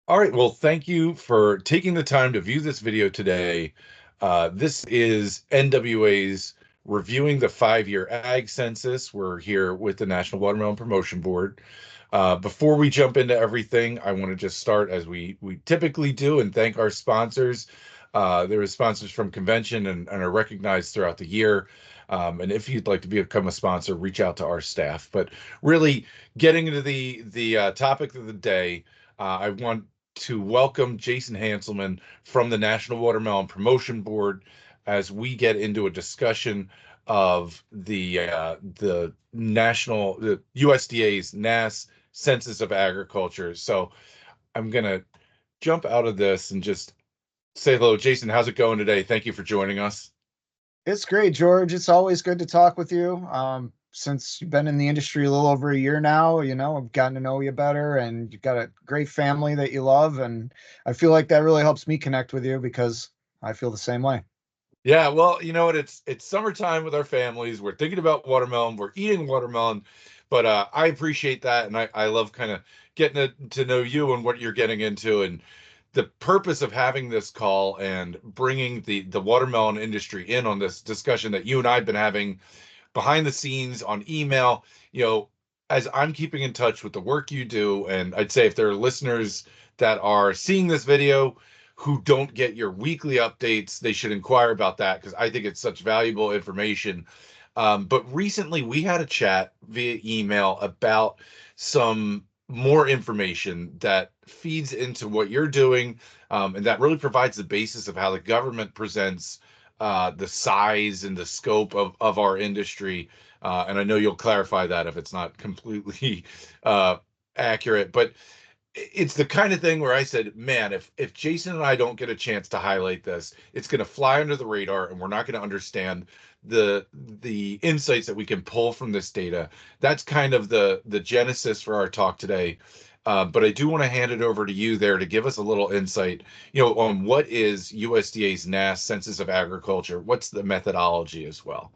All right, well, thank you for taking the time to view this video today. This is NWA's reviewing the 5-year Ag Census. We're here with the National Watermelon Promotion Board. Before we jump into everything, I want to just start as we typically do and thank our sponsors. There are sponsors from convention and are recognized throughout the year. And if you'd like to become a sponsor, reach out to our staff. But really, getting into the topic of the day, I want to welcome Jason Hanselman from the National Watermelon Promotion Board as we get into a discussion of the USDA's NASS Census of Agriculture. So I'm gonna jump out of this and just say hello, Jason. How's it going today? Thank you for joining us. It's great, George. It's always good to talk with you. Since you've been in the industry a little over a year now, I've gotten to know you better, and you've got a great family that you love. And I feel like that really helps me connect with you because I feel the same way. Yeah, well, you know what? It's summertime with our families. We're thinking about watermelon. We're eating watermelon, but I appreciate that, and I love kind of getting to know you and what you're getting into, and the purpose of having this call and bringing the watermelon industry in on this discussion that you and I've been having behind the scenes on email. You know, as I'm keeping in touch with the work you do, and I'd say if there are listeners that are seeing this video who don't get your weekly updates, they should inquire about that because I think it's such valuable information. But recently we had a chat via email about some more information that feeds into what you're doing, and that really provides the basis of how the government presents the size and the scope of our industry. And I know you'll clarify that if it's not completely uh, accurate, but it's the kind of thing where I said, man, if Jason and I don't get a chance to highlight this, it's going to fly under the radar, and we're not going to understand the insights that we can pull from this data. That's kind of the genesis for our talk today. But I do want to hand it over to you there to give us a little insight, on what is USDA's NASS Census of Agriculture. What's the methodology as well?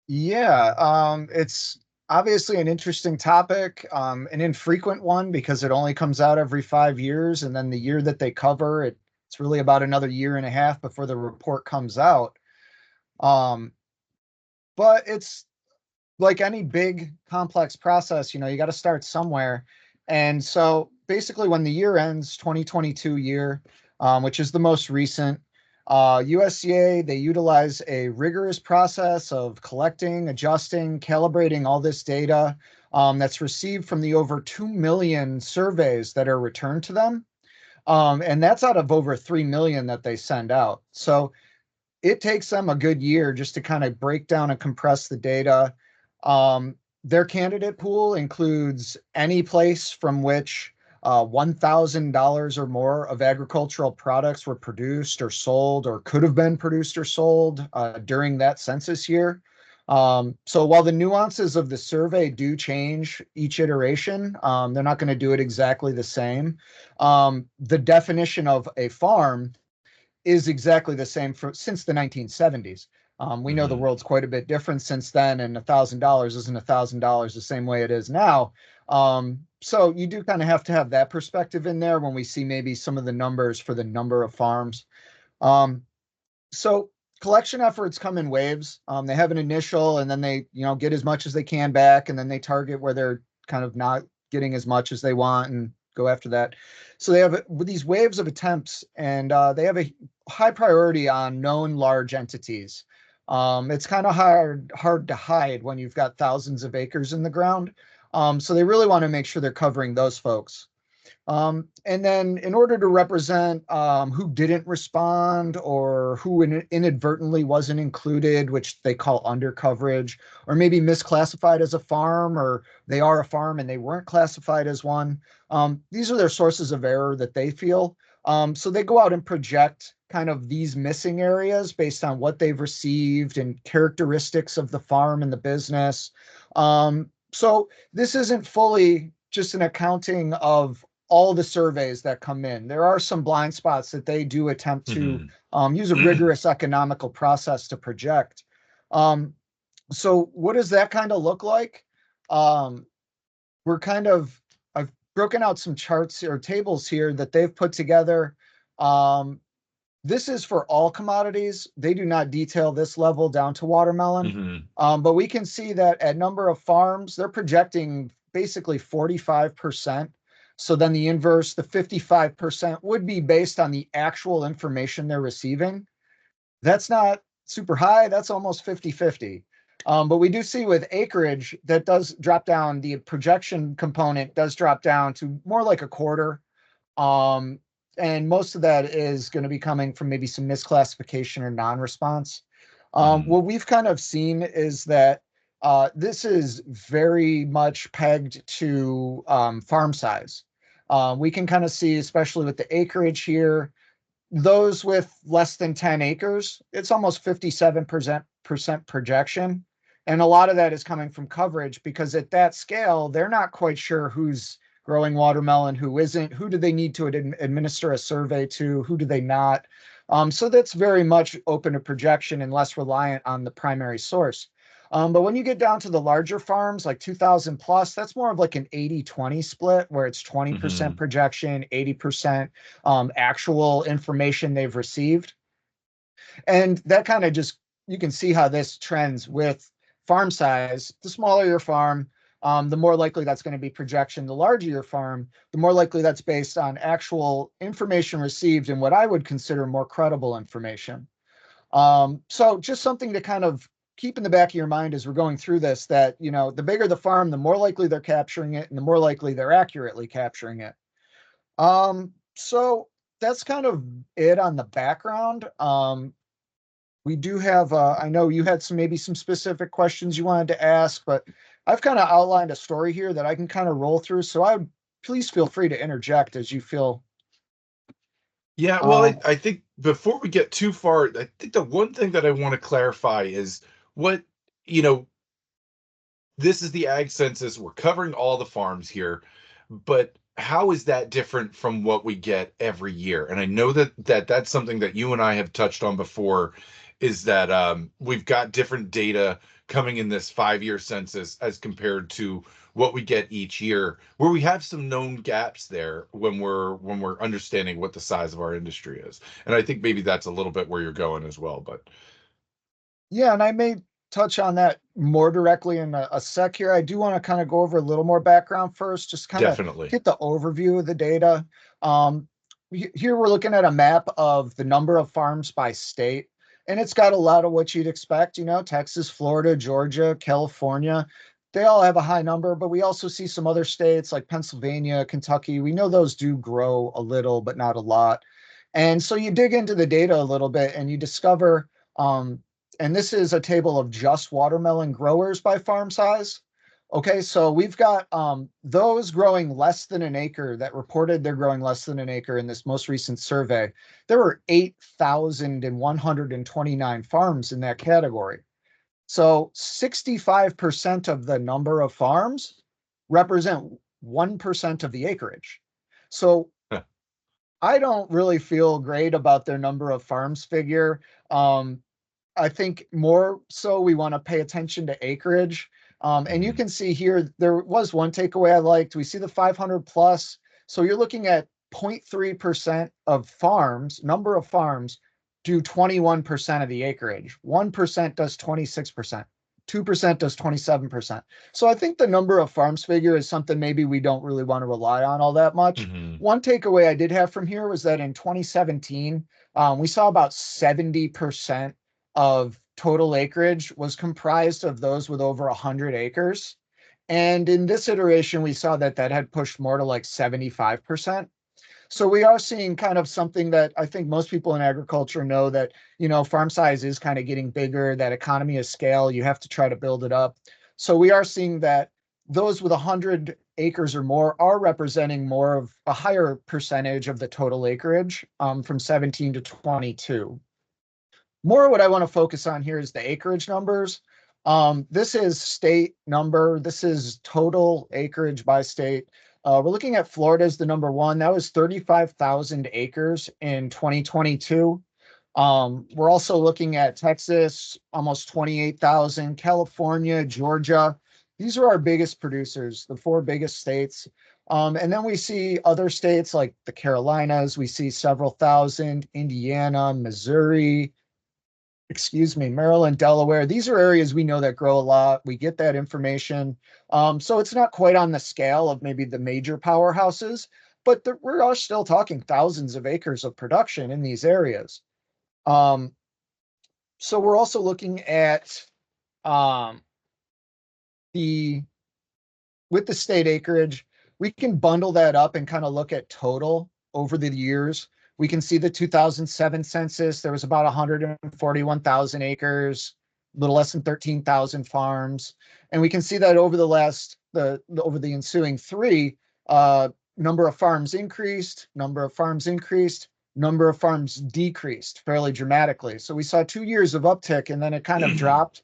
Yeah, it's obviously an interesting topic, an infrequent one because it only comes out every 5 years, and then the year that they cover it's really about another year and a half before the report comes out. Um, but it's like any big complex process, you got to start somewhere. And so basically, when the year ends, 2022 year, which is the most recent, USDA, they utilize a rigorous process of collecting, adjusting, calibrating all this data that's received from the over 2 million surveys that are returned to them. And that's out of over 3 million that they send out. So it takes them a good year just to kind of break down and compress the data. Their candidate pool includes any place from which $1,000 or more of agricultural products were produced or sold or could have been produced or sold during that census year. So while the nuances of the survey do change each iteration, they're not going to do it exactly the same. The definition of a farm is exactly the same since the 1970s. We know the Hmm. world's quite a bit different since then, and $1,000 isn't $1,000 the same way it is now. So you do kind of have to have that perspective in there when we see maybe some of the numbers for the number of farms. Um, so collection efforts come in waves. They have an initial, and then they get as much as they can back, and then they target where they're kind of not getting as much as they want and go after that. So they have these waves of attempts, and they have a high priority on known large entities. It's kind of hard to hide when you've got thousands of acres in the ground. So they really want to make sure they're covering those folks. And then, in order to represent who didn't respond or who inadvertently wasn't included, which they call undercoverage, or maybe misclassified as a farm, or they are a farm and they weren't classified as one, these are their sources of error that they feel. So they go out and project kind of these missing areas based on what they've received and characteristics of the farm and the business. So this isn't fully just an accounting of all the surveys that come in. There are some blind spots that they do attempt to Hmm. use a rigorous economical process to project. Um, so what does that kind of look like? Um, we're kind of I've broken out some charts or tables here that they've put together. Um, this is for all commodities. They do not detail this level down to watermelon. Hmm. But we can see that at number of farms, they're projecting basically 45%. So then the inverse, the 55% would be based on the actual information they're receiving. That's not super high. That's almost 50-50. But we do see with acreage that does drop down, the projection component does drop down to more like a quarter. Um, and most of that is going to be coming from maybe some misclassification or non-response. Hmm. What we've kind of seen is that this is very much pegged to farm size. We can kind of see, especially with the acreage here, those with less than 10 acres, it's almost 57% projection. And a lot of that is coming from coverage because at that scale, they're not quite sure who's growing watermelon, who isn't, who do they need to administer a survey to, who do they not. So that's very much open to projection and less reliant on the primary source. But when you get down to the larger farms, like 2000 plus, that's more of like an 80-20 split where it's 20% Hmm. projection, 80% actual information they've received. And that kind of just, you can see how this trends with farm size. The smaller your farm, the more likely that's going to be projection. The larger your farm, the more likely that's based on actual information received and what I would consider more credible information. So just something to kind of keep in the back of your mind as we're going through this, that, you know, the bigger the farm, the more likely they're capturing it and the more likely they're accurately capturing it. So that's kind of it on the background. We do have, I know you had some, maybe some specific questions you wanted to ask, but I've kind of outlined a story here that I can kind of roll through. So I would, please feel free to interject as you feel. Yeah, well, Um, I think before we get too far, I think the one thing that I want to clarify is what, you know, this is the Ag Census. We're covering all the farms here, but how is that different from what we get every year? And I know that's something that you and I have touched on before, is that we've got different data coming in this 5-year census as compared to what we get each year, where we have some known gaps there when we're understanding what the size of our industry is. And I think maybe that's a little bit where you're going as well, but Yeah, and I may touch on that more directly in a sec here. I do want to kind of go over a little more background first, just kind of definitely. get the overview of the data. Um, Here we're looking at a map of the number of farms by state, and it's got a lot of what you'd expect, you know, Texas, Florida, Georgia, California. They all have a high number, but we also see some other states like Pennsylvania, Kentucky. We know those do grow a little, but not a lot. And so you dig into the data a little bit and you discover um, and this is a table of just watermelon growers by farm size. Okay, so we've got those growing less than an acre that reported they're growing less than an acre in this most recent survey. There were 8,129 farms in that category. So 65% of the number of farms represent 1% of the acreage. So I don't really feel great about their number of farms figure. Um, I think more so we want to pay attention to acreage. And you Mhm. can see here, there was one takeaway I liked. We see the 500 plus. So you're looking at 0.3% of farms, number of farms do 21% of the acreage. 1% does 26%. 2% does 27%. So I think the number of farms figure is something maybe we don't really want to rely on all that much. Mhm. One takeaway I did have from here was that in 2017, we saw about 70% of total acreage was comprised of those with over 100 acres. And in this iteration, we saw that that had pushed more to like 75%. So we are seeing kind of something that I think most people in agriculture know, that, you know, farm size is kind of getting bigger, that economy of scale, you have to try to build it up. So we are seeing that those with 100 acres or more are representing more of a higher percentage of the total acreage, from 17 to 22. More what I want to focus on here is the acreage numbers. This is state number. This is total acreage by state. We're looking at Florida as the number one. That was 35,000 acres in 2022. We're also looking at Texas, almost 28,000, California, Georgia. These are our biggest producers, the four biggest states. And then we see other states like the Carolinas, we see several thousand, Indiana, Missouri, excuse me, Maryland, Delaware. These are areas we know that grow a lot. We get that information. So it's not quite on the scale of maybe the major powerhouses, but we're still talking thousands of acres of production in these areas. Um, so we're also looking at um, the with the state acreage, we can bundle that up and kind of look at total over the years. We can see the 2007 census, there was about 141,000 acres, a little less than 13,000 farms. And we can see that over over the ensuing three, number of farms increased, number of farms increased, number of farms decreased fairly dramatically. So we saw 2 years of uptick and then it kind of dropped.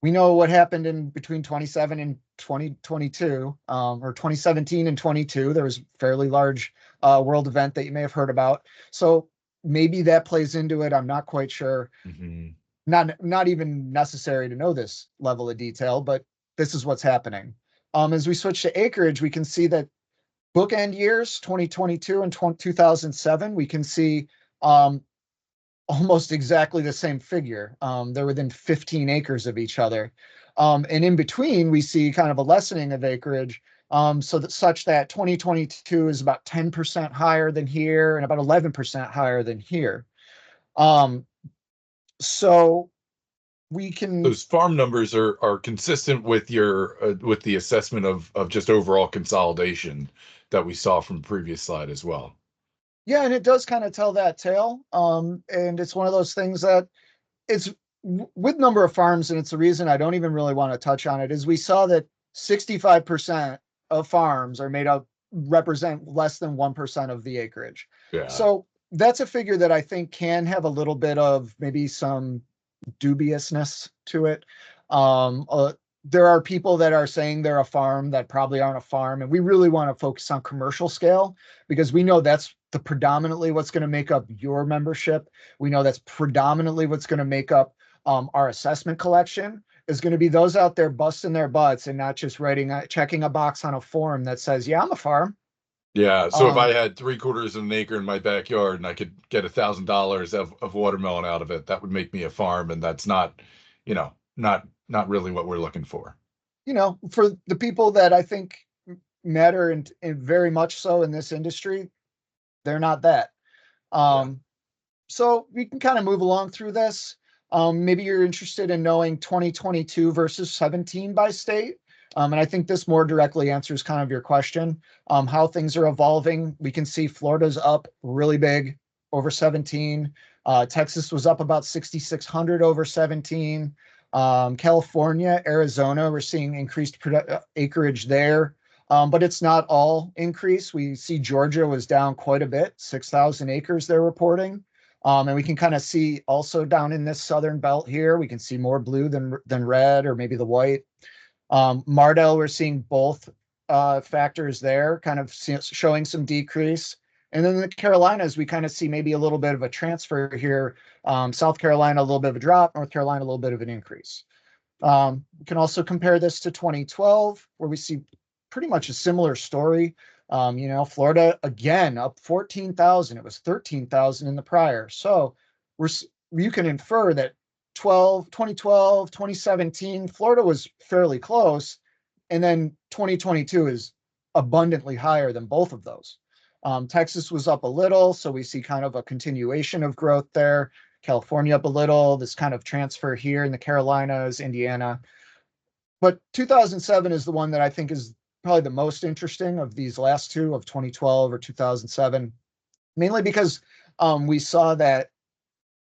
We know what happened in between 27 and 2022, or 2017 and 22. There was a fairly large world event that you may have heard about. So maybe that plays into it. I'm not quite sure. Mm-hmm. Not even necessary to know this level of detail, but this is what's happening. As we switch to acreage, we can see that bookend years 2022 and 2007, we can see almost exactly the same figure. They're within 15 acres of each other. And in between, we see kind of a lessening of acreage, so that such that 2022 is about 10% higher than here and about 11% higher than here. Um, so we can, Those farm numbers are consistent with your with the assessment of just overall consolidation that we saw from previous slide as well. yeah, and it does kind of tell that tale. And it's one of those things that it's with number of farms, and it's the reason I don't even really want to touch on it, is we saw that 65% of farms are made up represent less than 1% of the acreage. Yeah. So that's a figure that I think can have a little bit of maybe some dubiousness to it. There are people that are saying they're a farm that probably aren't a farm, and we really want to focus on commercial scale because we know that's the predominantly what's going to make up your membership. We know that's predominantly what's going to make up our assessment collection is going to be those out there busting their butts and not just checking a box on a form that says, yeah, I'm a farm. Yeah. So if I Um, had 3/4 of an acre in my backyard and I could get $1,000 of watermelon out of it, that would make me a farm, and that's not, not really what we're looking for. for the people that I think matter and very much so in this industry, they're not that. Yeah. Um, so we can kind of move along through this. Maybe you're interested in knowing 2022 versus 17 by state. And I think this more directly answers kind of your question, how things are evolving. We can see Florida's up really big over 17. Texas was up about 6,600 over 17. California, Arizona, we're seeing increased acreage there. But it's not all increase. We see Georgia was down quite a bit, 6,000 acres they're reporting. And we can kind of see also down in this southern belt here, we can see more blue than red or maybe the white. Mardel, we're seeing both factors there, kind of showing some decrease. And then the Carolinas, we kind of see maybe a little bit of a transfer here. South Carolina, a little bit of a drop, North Carolina, a little bit of an increase. We can also compare this to 2012, where we see pretty much a similar story. Florida again up 14,000. It was 13,000 in the prior. So you can infer that 2012, 2017, Florida was fairly close, and then 2022 is abundantly higher than both of those. Texas was up a little, so we see kind of a continuation of growth there. California up a little, this kind of transfer here in the Carolinas, Indiana. But 2007 is the one that I think is probably the most interesting of these last two of 2012 or 2007, mainly because we saw that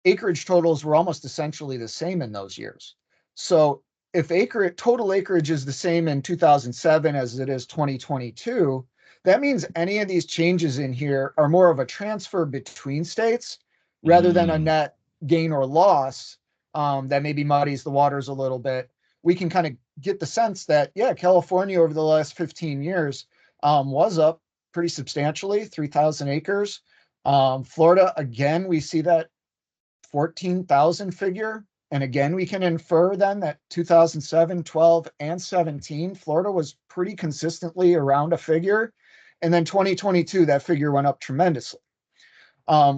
acreage totals were almost essentially the same in those years. So if total acreage is the same in 2007 as it is 2022, that means any of these changes in here are more of a transfer between states rather than a Mm. net gain or loss that maybe muddies the waters a little bit. We can kind of get the sense that, yeah, California over the last 15 years was up pretty substantially, 3,000 acres. Florida, again, we see that 14,000 figure. And again, we can infer then that 2007, 12, and 17, Florida was pretty consistently around a figure. And then 2022, that figure went up tremendously.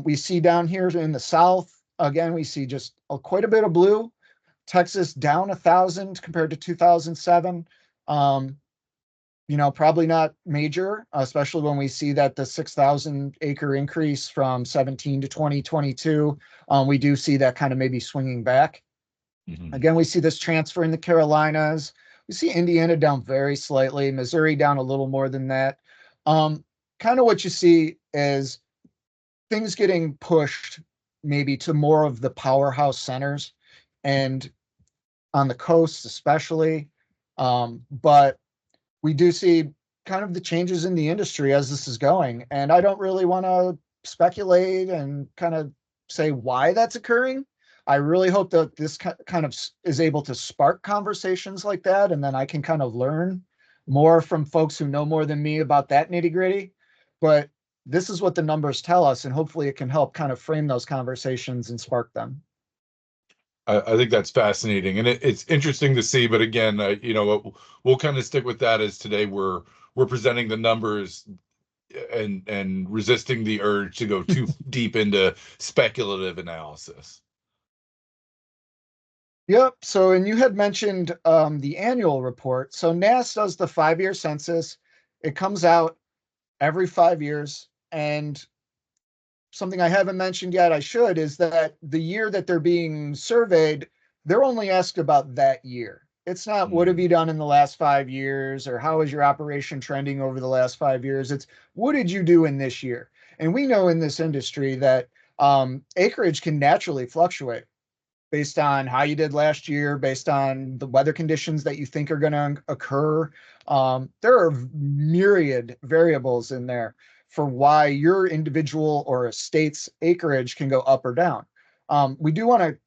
We see down here in the South, again, we see just quite a bit of blue. Texas down 1,000 compared to 2007. Probably not major, especially when we see that the 6,000 acre increase from 17 to 2022, we do see that kind of maybe swinging back. Mm-hmm. Again, we see this transfer in the Carolinas. We see Indiana down very slightly, Missouri down a little more than that. Kind of what you see is things getting pushed maybe to more of the powerhouse centers and on the coast especially. But we do see kind of the changes in the industry as this is going. And I don't really want to speculate and kind of say why that's occurring. I really hope that this kind of is able to spark conversations like that. And then I can kind of learn more from folks who know more than me about that nitty gritty. But this is what the numbers tell us. And hopefully it can help kind of frame those conversations and spark them. I think that's fascinating, and it's interesting to see. But again, we'll kind of stick with that as today we're presenting the numbers and resisting the urge to go too deep into speculative analysis. Yep. So, and you had mentioned the annual report. So NASS does the 5-year census. It comes out every 5 years. And something I haven't mentioned yet, I should, is that the year that they're being surveyed, they're only asked about that year. It's not what have you done in the last 5 years or how is your operation trending over the last 5 years. It's what did you do in this year? And we know in this industry that acreage can naturally fluctuate based on how you did last year, based on the weather conditions that you think are going to occur. There are myriad variables in there for why your individual or a state's acreage can go up or down. We do want to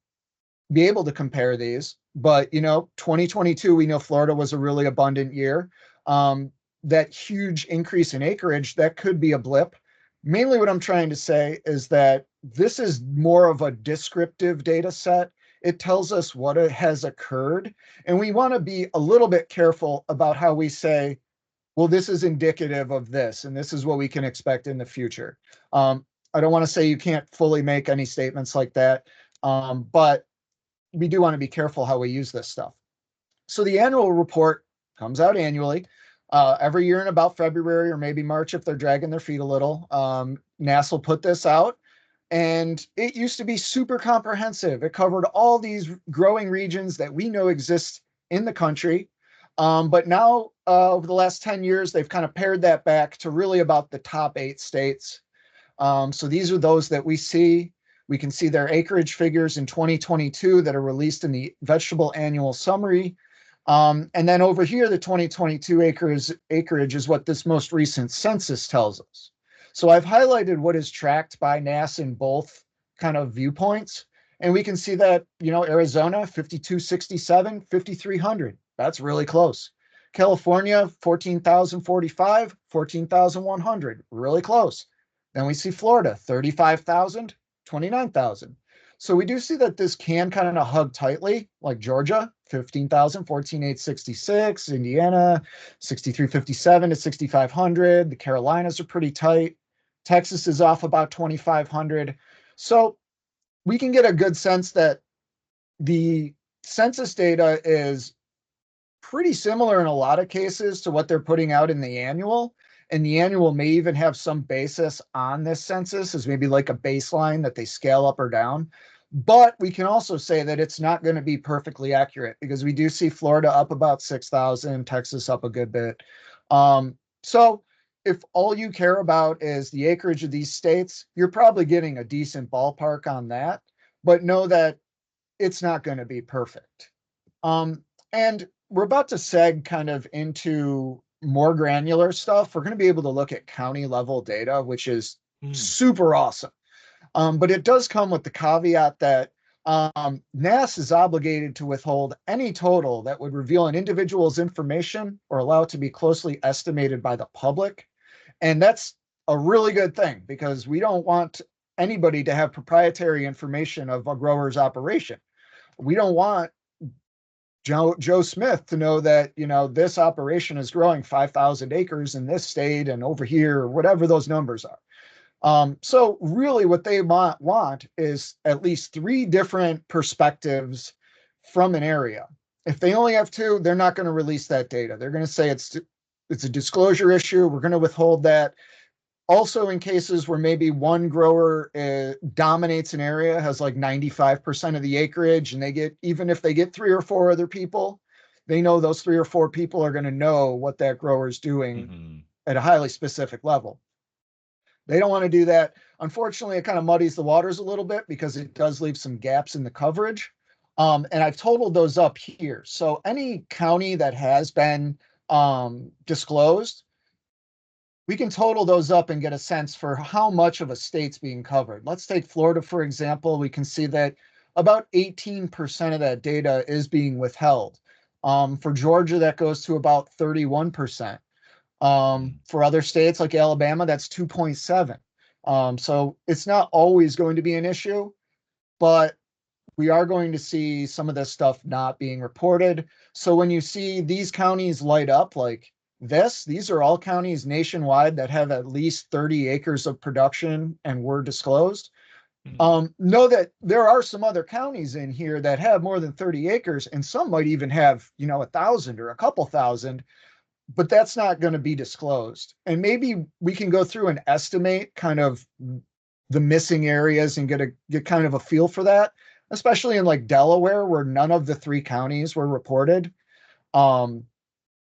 be able to compare these, but 2022, we know Florida was a really abundant year. That huge increase in acreage, that could be a blip. Mainly what I'm trying to say is that this is more of a descriptive data set. It tells us what has occurred, and we want to be a little bit careful about how we say, well, this is indicative of this, and this is what we can expect in the future. I don't want to say you can't fully make any statements like that, but we do want to be careful how we use this stuff. So the annual report comes out annually, every year in about February or maybe March if they're dragging their feet a little. NASS will put this out, and it used to be super comprehensive. It covered all these growing regions that we know exist in the country. But now, over the last 10 years, they've kind of pared that back to really about the top 8 states. So these are those that we see. We can see their acreage figures in 2022 that are released in the Vegetable Annual Summary. And then over here, the 2022 acreage is what this most recent census tells us. So I've highlighted what is tracked by NASS in both kind of viewpoints. And we can see that, Arizona, 5267, 5300. That's really close. California, 14,045, 14,100. Really close. Then we see Florida, 35,000, 29,000. So we do see that this can kind of hug tightly, like Georgia, 15,000, 14,866, Indiana, 6,357 to 6,500. The Carolinas are pretty tight. Texas is off about 2,500. So we can get a good sense that the census data is pretty similar in a lot of cases to what they're putting out in the annual. And the annual may even have some basis on this census as maybe like a baseline that they scale up or down. But we can also say that it's not going to be perfectly accurate because we do see Florida up about 6,000, Texas up a good bit. So if all you care about is the acreage of these states, you're probably getting a decent ballpark on that, but know that it's not going to be perfect. And we're about to seg kind of into more granular stuff. We're going to be able to look at county level data, which is super awesome. But it does come with the caveat that NASS is obligated to withhold any total that would reveal an individual's information or allow it to be closely estimated by the public. And that's a really good thing because we don't want anybody to have proprietary information of a grower's operation. We don't want Joe Smith to know that, this operation is growing 5,000 acres in this state and over here, or whatever those numbers are. So really what they want is at least 3 different perspectives from an area. If they only have 2, they're not going to release that data. They're going to say it's a disclosure issue. We're going to withhold that. Also, in cases where maybe one grower dominates an area, has like 95% of the acreage, and even if they get 3 or 4 other people, they know those 3 or 4 people are going to know what that grower is doing at a highly specific level. They don't want to do that. Unfortunately, it kind of muddies the waters a little bit because it does leave some gaps in the coverage. And I've totaled those up here. So any county that has been disclosed, we can total those up and get a sense for how much of a state's being covered. Let's take Florida, for example. We can see that about 18% of that data is being withheld. For Georgia, that goes to about 31%. For other states like Alabama, that's 2.7. So it's not always going to be an issue, but we are going to see some of this stuff not being reported. So when you see these counties light up like these are all counties nationwide that have at least 30 acres of production and were disclosed. Know that there are some other counties in here that have more than 30 acres, and some might even have, 1,000 or a couple thousand, but that's not going to be disclosed. And maybe we can go through and estimate kind of the missing areas and get kind of a feel for that, especially in like Delaware, where none of the 3 counties were reported.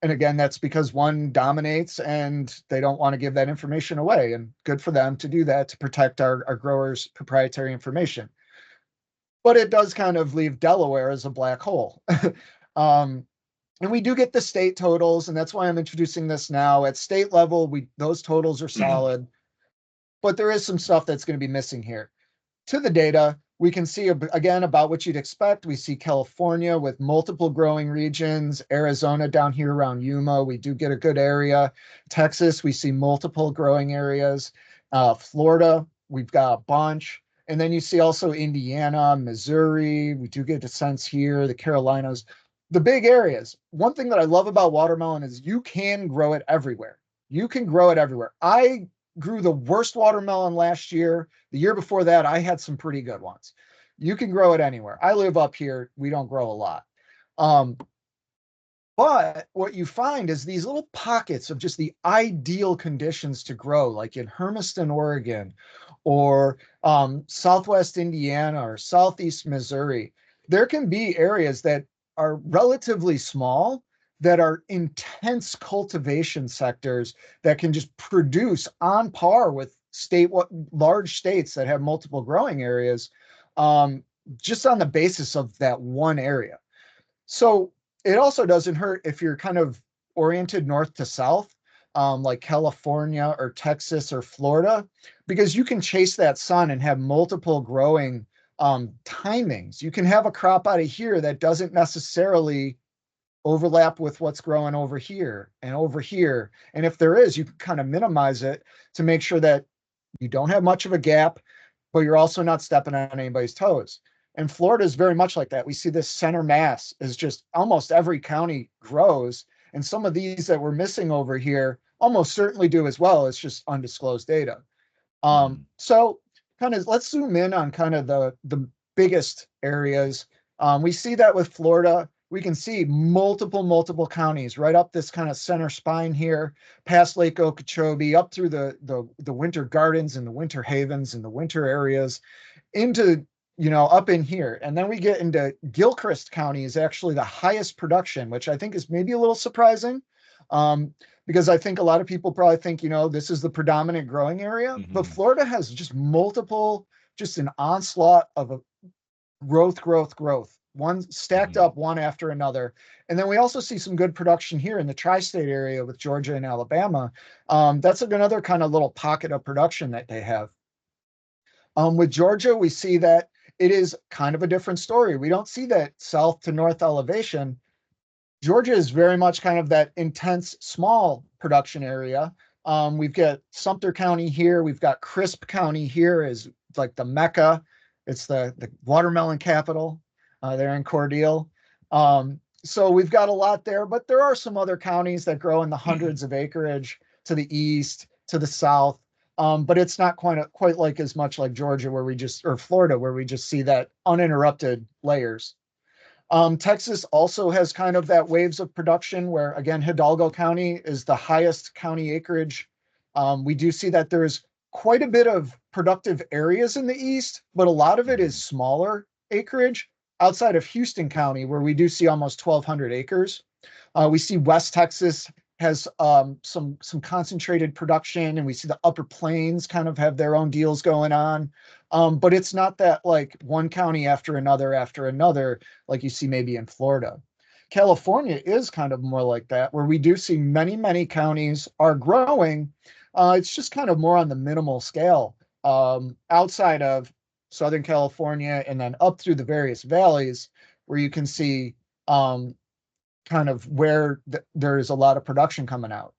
And again, that's because one dominates and they don't want to give that information away. And good for them to do that to protect our growers' proprietary information. But it does kind of leave Delaware as a black hole. And we do get the state totals, and that's why I'm introducing this now. At state level, those totals are solid, but there is some stuff that's going to be missing here. To the data, we can see, again, about what you'd expect. We see California with multiple growing regions, Arizona down here around Yuma, we do get a good area. Texas, we see multiple growing areas. Florida, we've got a bunch. And then you see also Indiana, Missouri, we do get a sense here, the Carolinas. The big areas. One thing that I love about watermelon is you can grow it everywhere. You can grow it everywhere. I grew the worst watermelon last year. The year before that, I had some pretty good ones. You can grow it anywhere. I live up here. We don't grow a lot. But what you find is these little pockets of just the ideal conditions to grow, like in Hermiston, Oregon, or Southwest Indiana, or Southeast Missouri. There can be areas that are relatively small that are intense cultivation sectors that can just produce on par with large states that have multiple growing areas, just on the basis of that one area. So it also doesn't hurt if you're kind of oriented north to south, like California or Texas or Florida, because you can chase that sun and have multiple growing timings. You can have a crop out of here that doesn't necessarily overlap with what's growing over here and over here. And if there is, you can kind of minimize it to make sure that you don't have much of a gap, but you're also not stepping on anybody's toes. And Florida is very much like that. We see this center mass is just almost every county grows. And some of these that we're missing over here almost certainly do as well. It's just undisclosed data. So kind of let's zoom in on kind of the biggest areas. We see that with Florida. We can see multiple counties right up this kind of center spine here, past Lake Okeechobee, up through the winter gardens and the winter havens and the winter areas into, up in here. And then we get into Gilchrist County is actually the highest production, which I think is maybe a little surprising. Because I think a lot of people probably think, this is the predominant growing area, but Florida has just an onslaught of a growth, one stacked up one after another. And then we also see some good production here in the tri-state area with Georgia and Alabama. That's another kind of little pocket of production that they have. With Georgia, we see that it is kind of a different story. We don't see that south to north elevation. Georgia is very much kind of that intense small production area. We've got Sumter County here. We've got Crisp County here is like the Mecca. It's the watermelon capital. They're in Cordele. So we've got a lot there, but there are some other counties that grow in the hundreds of acreage to the east, to the south. But it's not quite like as much like Georgia, where we just, or Florida, where we just see that uninterrupted layers. Texas also has kind of that waves of production where, again, Hidalgo County is the highest county acreage. We do see that there's quite a bit of productive areas in the east, but a lot of it is smaller acreage outside of Houston County, where we do see almost 1,200 acres. We see West Texas has some concentrated production, and we see the Upper Plains kind of have their own deals going on. But it's not that like one county after another, like you see maybe in Florida. California is kind of more like that, where we do see many counties are growing. It's just kind of more on the minimal scale. Outside of Southern California and then up through the various valleys, where you can see kind of where there's a lot of production coming out.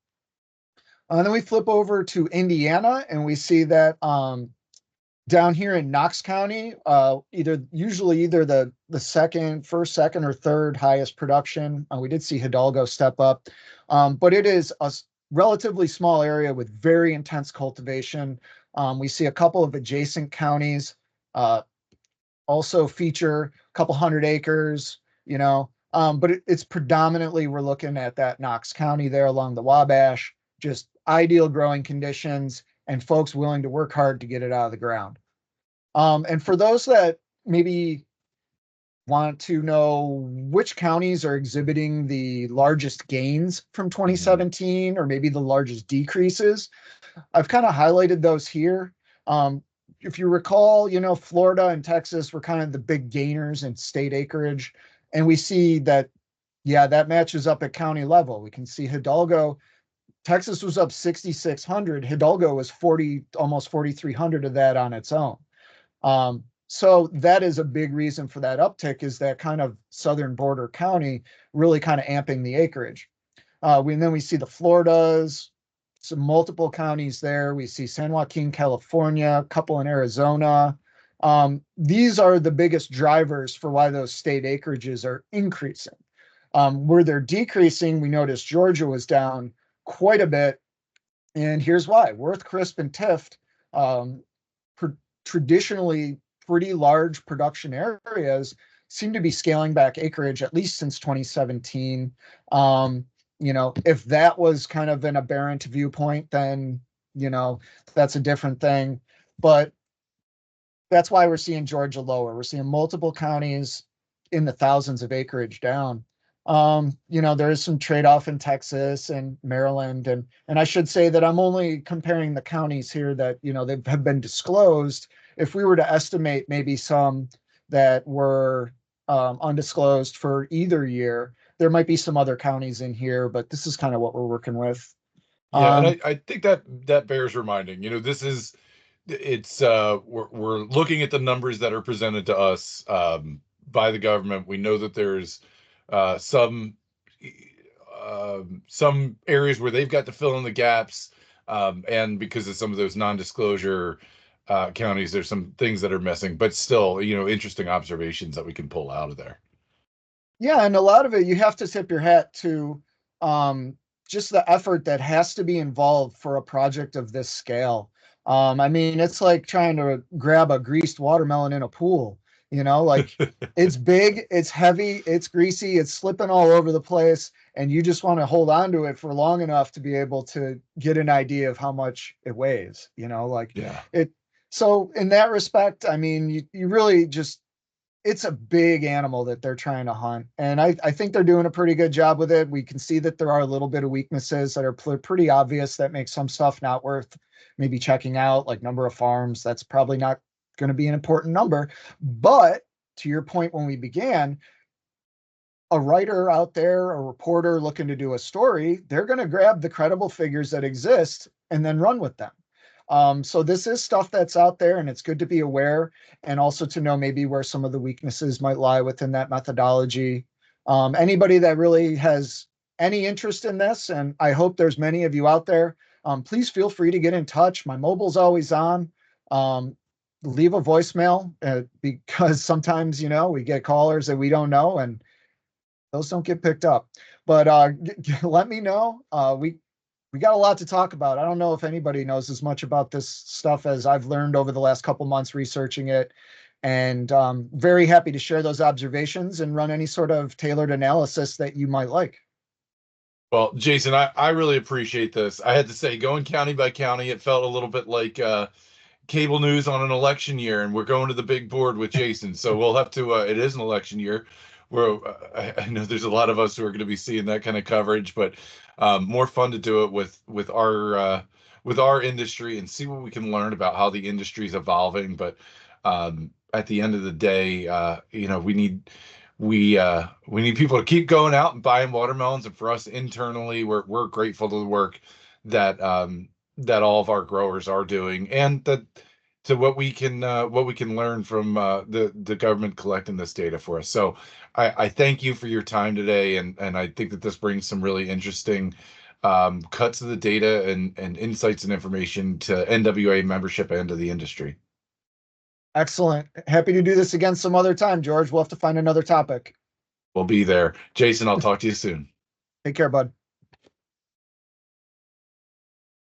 And then we flip over to Indiana, and we see that down here in Knox County, usually either the first, second, or third highest production. We did see Hidalgo step up, but it is a relatively small area with very intense cultivation. We see a couple of adjacent counties also feature a couple hundred acres, but it's predominantly, we're looking at that Knox County there along the Wabash, just ideal growing conditions and folks willing to work hard to get it out of the ground. And for those that maybe want to know which counties are exhibiting the largest gains from 2017 or maybe the largest decreases, I've kind of highlighted those here. If you recall, Florida and Texas were kind of the big gainers in state acreage. And we see that, yeah, that matches up at county level. We can see Hidalgo, Texas was up 6,600. Hidalgo was almost 4,300 of that on its own. So that is a big reason for that uptick, is that kind of southern border county really kind of amping the acreage. Then we see the Floridas, some multiple counties there. We see San Joaquin, California, a couple in Arizona. These are the biggest drivers for why those state acreages are increasing. Where they're decreasing, we noticed Georgia was down quite a bit. And here's why. Worth, Crisp, and Tift, traditionally pretty large production areas, seem to be scaling back acreage, at least since 2017. If that was kind of an aberrant viewpoint, then, that's a different thing. But that's why we're seeing Georgia lower. We're seeing multiple counties in the thousands of acreage down. There is some trade-off in Texas and Maryland. And I should say that I'm only comparing the counties here that, they have been disclosed. If we were to estimate maybe some that were undisclosed for either year, there might be some other counties in here, but this is kind of what we're working with. Yeah, and I think that bears reminding. We're looking at the numbers that are presented to us by the government. We know that there's some areas where they've got to fill in the gaps, and because of some of those non-disclosure counties, there's some things that are missing. But still, interesting observations that we can pull out of there. Yeah, and a lot of it, you have to tip your hat to just the effort that has to be involved for a project of this scale. It's like trying to grab a greased watermelon in a pool, like it's big, it's heavy, it's greasy, it's slipping all over the place, and you just want to hold on to it for long enough to be able to get an idea of how much it weighs, Yeah. So in that respect, you really just, it's a big animal that they're trying to hunt. And I think they're doing a pretty good job with it. We can see that there are a little bit of weaknesses that are pretty obvious that make some stuff not worth maybe checking out, like number of farms. That's probably not going to be an important number. But to your point, when we began, a writer out there, a reporter looking to do a story, they're going to grab the credible figures that exist and then run with them. So this is stuff that's out there, and it's good to be aware, and also to know maybe where some of the weaknesses might lie within that methodology. Anybody that really has any interest in this, and I hope there's many of you out there, please feel free to get in touch. My mobile's always on. leave a voicemail because sometimes, we get callers that we don't know and those don't get picked up. But let me know. We got a lot to talk about. I don't know if anybody knows as much about this stuff as I've learned over the last couple months researching it. And very happy to share those observations and run any sort of tailored analysis that you might like. Well, Jason, I really appreciate this. I had to say, going county by county, it felt a little bit like cable news on an election year, and we're going to the big board with Jason. So we'll have to. It is an election year. Where I know there's a lot of us who are going to be seeing that kind of coverage, but more fun to do it with our industry and see what we can learn about how the industry is evolving. But at the end of the day, we need people to keep going out and buying watermelons, and for us internally, we're grateful to the work that that all of our growers are doing, and that to what we can learn from the government collecting this data for us. So I thank you for your time today, and I think that this brings some really interesting cuts of the data and insights and information to NWA membership and to the industry. Excellent. Happy to do this again some other time, George. We'll have to find another topic. We'll be there. Jason, I'll talk to you soon. Take care, bud.